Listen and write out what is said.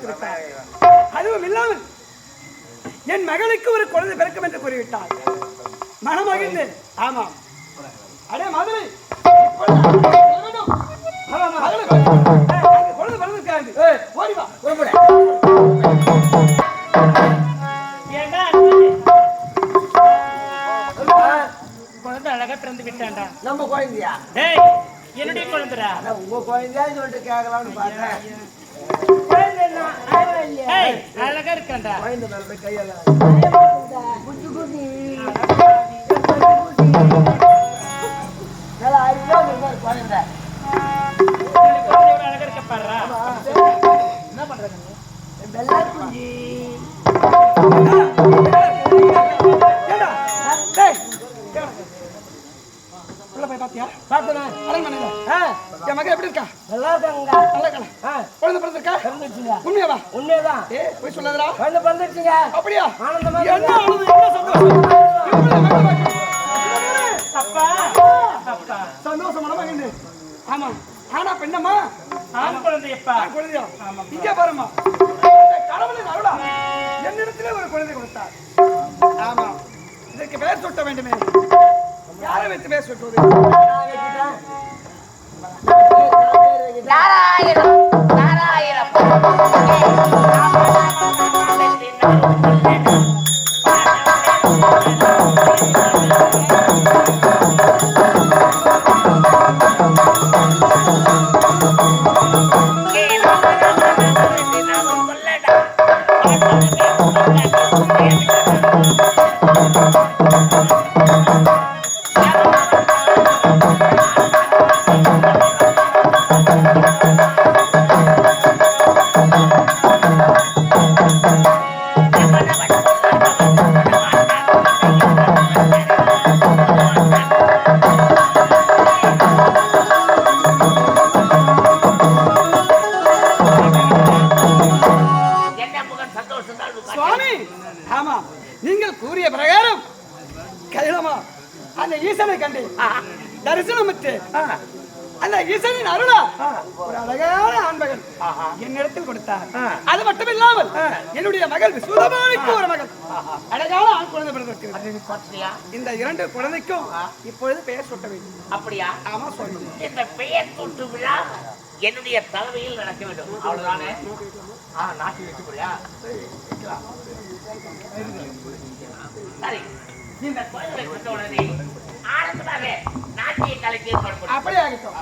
கொடுத்திருக்கிறார். அதுவும் இல்லாமல் என் மகளுக்கு ஒரு குழந்தை பிறக்கும் என்று கூறிவிட்டார். மனமகிழ்ந்து ஆமாம். அடே மதுரை குழந்தை பிறந்திருக்காது. ஓடி வா குழந்தை அழகா பிறந்து விட்டான்டா. நம்ம குழந்தையா? என்னுடைய குழந்தைடா. உங்க குழந்தையா சொல்லிட்டு கேட்கலாம்னு பார்த்தேன். அழகா இருக்கான்டா. குழந்தை நல்ல கையெல்லாம் குழந்தை அழகா இருக்க பாடுறா. என்ன பண்றாங்க? வெள்ளை குஞ்சி என் மகன் எப்படி இருக்கா? நல்லா இருக்காங்க. குழந்தை பிறந்திருக்கா? உண்மையாவா? உண்மையதான். போய் சொல்லாதடா. குழந்தை பிறந்துருச்சுங்க. அப்படியா? ஆனந்தமா என்ன சந்தோஷமான மகன். ஆமா. ஆனா பெண்ணம்மா ஆண் குழந்தையப்பா. குழந்தையா? இங்க பாருமா. கடவுளின் அருளா என்னிடத்திலே ஒரு குழந்தை கொடுத்தார். ஆமா. இதற்கு பெயர் சூட்ட வேண்டுமே. யாரை வைத்து பெயர் சூட்டுவது? நாராயணம் நாராயணம். சுவாமி, ஆமா, நீங்கள் கூறிய பிரகாரம் கைலமா அந்த ஈசனை கண்டு தரிசனமிட்டு அந்த ஈசனின் அருளா ஒரு அழகான ஆண்மகன் என்னிடத்தில் கொடுத்தார். அது மட்டும் இல்லாமல் என்னுடைய மகள் சுதமானிக்கு ஒரு மகள் அழகான ஆண் குழந்தை பிறந்திருக்கிறது. இந்த இரண்டு குழந்தைக்கும் இப்பொழுது பெயர் சூட்ட வேண்டும். அப்படியா? ஆமா சுவாமி. இந்த பெயர் சூட்டு விழா என்னுடைய தலைமையில் நடக்க வேண்டும். அவ்வளவுதானே? நாட்டி வச்சு போறியா? சரி, இந்த குழந்தை பெற்ற உடனே ஆனந்தமாக நாட்டிய கலைக்கு ஏற்பாடு அப்படியே ஆகட்டும்.